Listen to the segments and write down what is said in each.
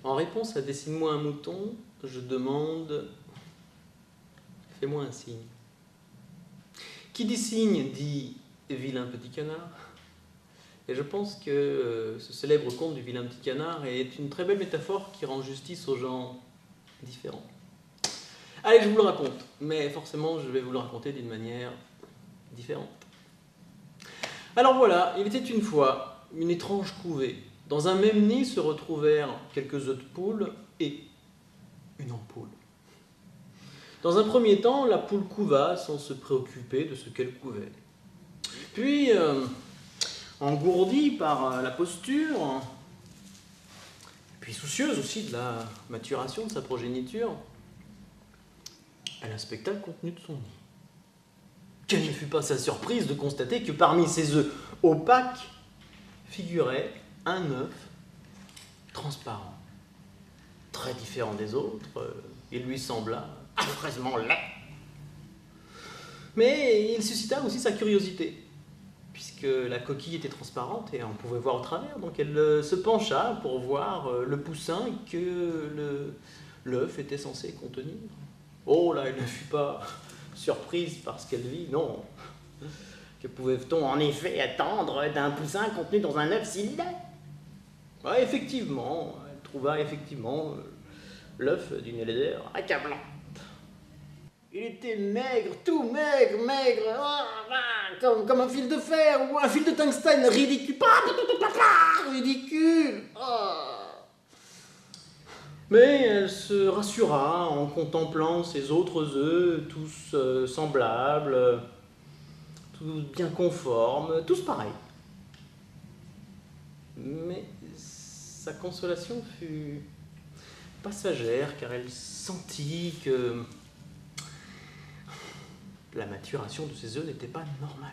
En réponse à dessine-moi un mouton, je demande fais-moi un signe. Qui dit signe dit vilain petit canard. Et je pense que ce célèbre conte du vilain petit canard est une très belle métaphore qui rend justice aux gens différents. Allez, je vous le raconte, mais forcément je vais vous le raconter d'une manière différente. Alors voilà, il était une fois une étrange couvée. Dans un même nid se retrouvèrent quelques œufs de poule et une ampoule. Dans un premier temps, la poule couva sans se préoccuper de ce qu'elle couvait. Puis, engourdie par la posture, puis soucieuse aussi de la maturation de sa progéniture, elle inspecta le contenu de son nid. Quelle ne fut pas sa surprise de constater que parmi ces œufs opaques figurait un œuf transparent, très différent des autres. Il lui sembla affreusement laid. Mais il suscita aussi sa curiosité, puisque la coquille était transparente et on pouvait voir au travers. Donc elle se pencha pour voir le poussin que l'œuf était censé contenir. Oh là, elle ne fut pas surprise par ce qu'elle vit, non. Que pouvait-on en effet attendre d'un poussin contenu dans un œuf si laid? Ouais, effectivement, elle trouva effectivement l'œuf d'une laideur accablante. Il était maigre, tout maigre, comme un fil de fer ou un fil de tungstène, ridicule, ridicule. Mais elle se rassura en contemplant ces autres œufs, tous semblables, tous bien conformes, tous pareils. Mais sa consolation fut passagère, car elle sentit que la maturation de ces œufs n'était pas normale.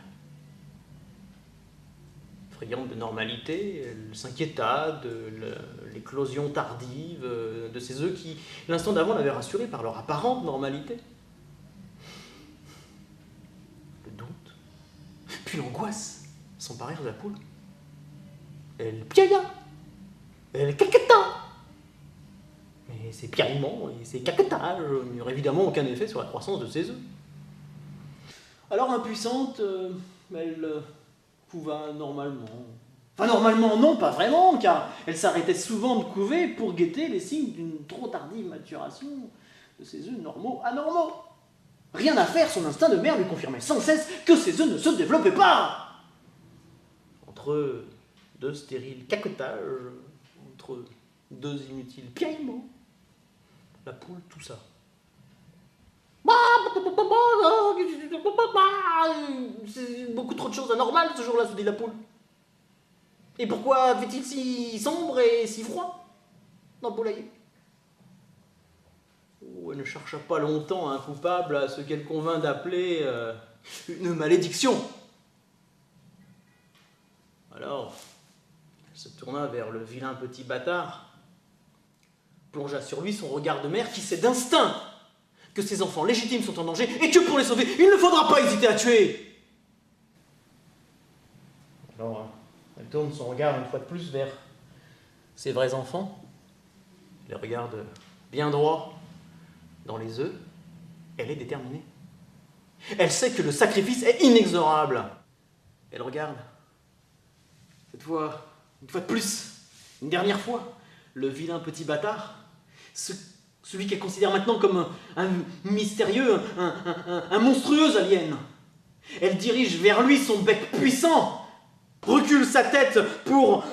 Friande de normalité, elle s'inquiéta de l'éclosion tardive de ces œufs qui, l'instant d'avant, l'avaient rassurée par leur apparente normalité. Le doute, puis l'angoisse s'emparèrent de la poule. Elle piailla, elle caqueta. Mais ces piaillements et ces caquetages n'eurent évidemment aucun effet sur la croissance de ses œufs. Alors impuissante, elle couva normalement. Enfin normalement non, pas vraiment, car elle s'arrêtait souvent de couver pour guetter les signes d'une trop tardive maturation de ses œufs normaux anormaux. Rien à faire, son instinct de mère lui confirmait sans cesse que ses œufs ne se développaient pas. Entre deux stériles caquetages, entre deux inutiles piaillements, la poule toussa. C'est beaucoup trop de choses anormales ce jour-là, se dit la poule. Et pourquoi fait-il si sombre et si froid dans le poulailler? Elle ne chercha pas longtemps un coupable à ce qu'elle convint d'appeler une malédiction. Alors, elle se tourna vers le vilain petit bâtard, plongea sur lui son regard de mère qui sait d'instinct que ses enfants légitimes sont en danger et que pour les sauver, il ne faudra pas hésiter à tuer. Alors, elle tourne son regard une fois de plus vers ses vrais enfants, les regarde bien droit dans les œufs. Elle est déterminée. Elle sait que le sacrifice est inexorable. Elle regarde, cette fois, une fois de plus, une dernière fois, le vilain petit bâtard, celui qu'elle considère maintenant comme un mystérieux, un monstrueux alien. Elle dirige vers lui son bec puissant, recule sa tête pour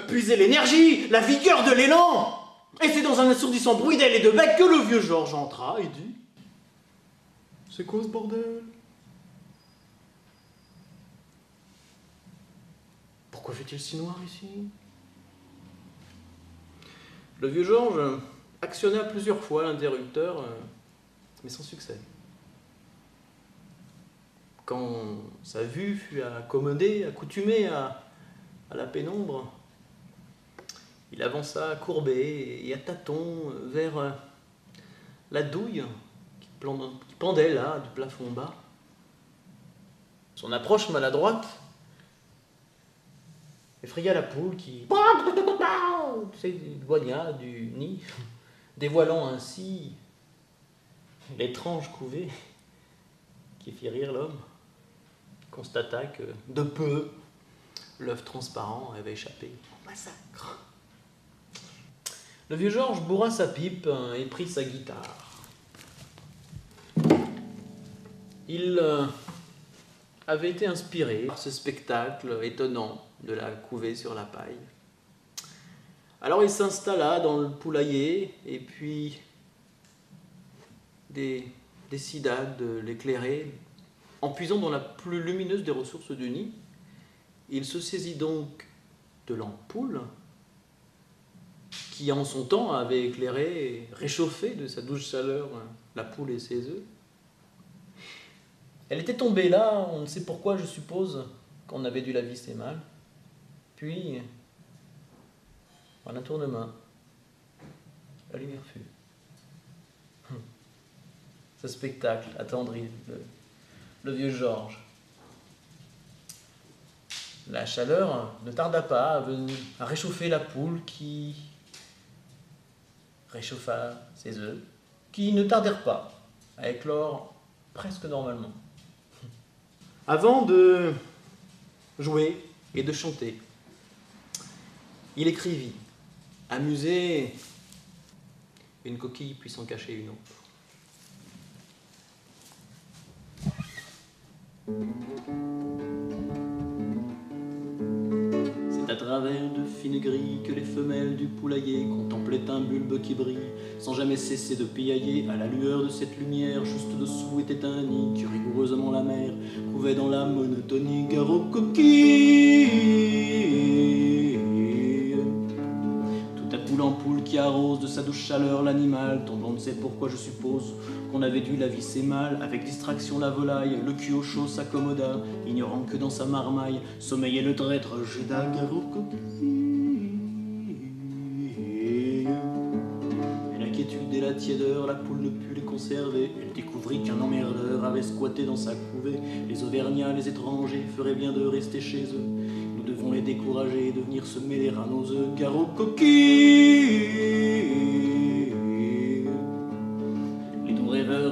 puiser l'énergie, la vigueur de l'élan. Et c'est dans un assourdissant bruit d'ailes et de bec que le vieux Georges entra et dit « C'est quoi ce bordel? Pourquoi fait-il si noir ici ?» Le vieux Georges actionna plusieurs fois l'interrupteur, mais sans succès. Quand sa vue fut accommodée, accoutumée à la pénombre, il avança courbé et à tâtons vers la douille qui pendait là du plafond bas. Son approche maladroite effraya la poule qui tu sais, du douaniat, du nid, dévoilant ainsi l'étrange couvée qui fit rire l'homme, constata que, de peu, l'œuf transparent avait échappé au massacre. Le vieux Georges bourra sa pipe et prit sa guitare. Il avait été inspiré par ce spectacle étonnant de la couvée sur la paille. Alors il s'installa dans le poulailler et puis décida de l'éclairer en puisant dans la plus lumineuse des ressources du nid. Il se saisit donc de l'ampoule qui en son temps avait éclairé et réchauffé de sa douce chaleur la poule et ses œufs. Elle était tombée là, on ne sait pourquoi, je suppose qu'on avait dû la visser mal. Puis, en un tour de main, la lumière fut. Ce spectacle attendrit le vieux Georges. La chaleur ne tarda pas à réchauffer la poule qui réchauffa ses œufs, qui ne tardèrent pas à éclore presque normalement. Avant de jouer et de chanter, il écrivit « Amuser une coquille puis s'en cacher une autre ». C'est à travers de fines grilles que les femelles du poulailler contemplaient un bulbe qui brille, sans jamais cesser de piailler. À la lueur de cette lumière, juste dessous était un nid que rigoureusement la mer couvait dans la monotonie. Gare aux coquilles, tout à coup l'ampoule qui arrose de sa douce chaleur l'animal tombe, on ne sait pourquoi, je suppose qu'on avait dû la visser mal. Avec distraction la volaille, le cul au chaud s'accommoda, ignorant que dans sa marmaille sommeillait le traître Judas. Gare aux coquilles, et l'inquiétude et la tiédeur, la poule ne put les conserver. Elle découvrit qu'un emmerdeur avait squatté dans sa couvée. Les Auvergnats, les étrangers, feraient bien de rester chez eux. Nous devons les décourager de venir se mêler à nos œufs. Gare aux coquilles,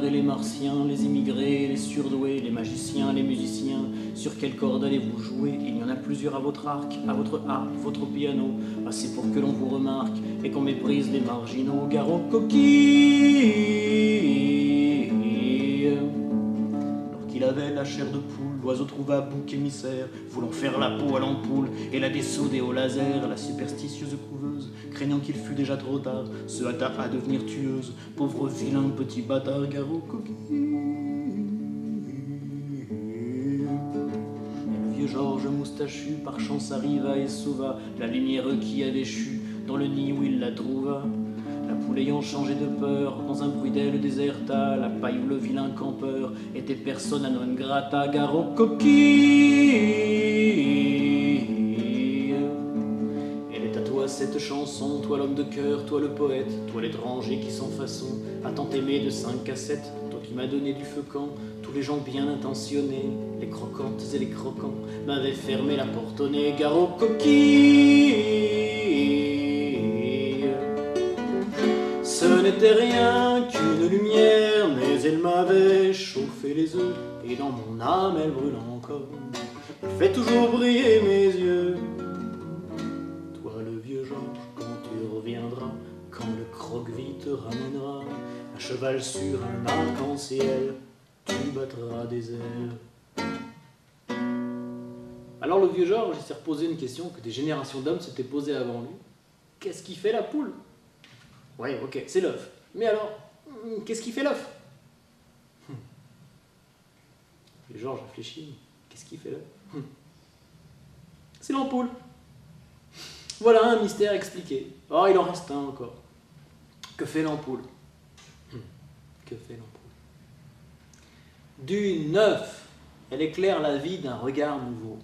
et les martiens, les immigrés, les surdoués, les magiciens, les musiciens, sur quelle corde allez-vous jouer? Il y en a plusieurs à votre arc, à votre harpe, votre piano, assez pour que l'on vous remarque et qu'on méprise les marginaux. Gare aux coquilles, lorsqu'il avait la chair de poule, l'oiseau trouva bouc émissaire, voulant faire la peau à l'ampoule et la dessouder au laser. La superstitieuse couveuse, craignant qu'il fût déjà trop tard, se hâta à devenir tueuse. Pauvre vilain petit bâtard. Gare aux coquilles. Et le vieux Georges moustachu par chance arriva et sauva la lumière qui avait chu dans le nid où il la trouva. La poule ayant changé de peur, dans un bruit d'ailes déserta la paille où le vilain campeur était persona non grata. Gare aux coquilles. Elle est à toi cette chanson, toi l'homme de cœur, toi le poète, toi l'étranger qui sans façon a tant aimé de 5 à 7, toi qui m'as donné du feu quand tous les gens bien intentionnés, les croquantes et les croquants, m'avaient fermé la porte au nez. Gare aux coquilles. Ce n'était rien qu'une lumière, mais elle m'avait chauffé les œufs, et dans mon âme elle brûle encore. Elle fait toujours briller mes yeux. Toi le vieux Georges, quand tu reviendras, quand le croque-vie te ramènera, à cheval sur un arc-en-ciel, tu battras des airs. Alors le vieux Georges s'est reposé une question que des générations d'hommes s'étaient posées avant lui. Qu'est-ce qui fait la poule? Oui, ok, c'est l'œuf. Mais alors, qu'est-ce qui fait l'œuf? Et Georges réfléchit. Qu'est-ce qui fait l'œuf? C'est l'ampoule. Voilà un mystère expliqué. Oh, il en reste un encore. Que fait l'ampoule? Que fait l'ampoule? Du neuf, elle éclaire la vie d'un regard nouveau.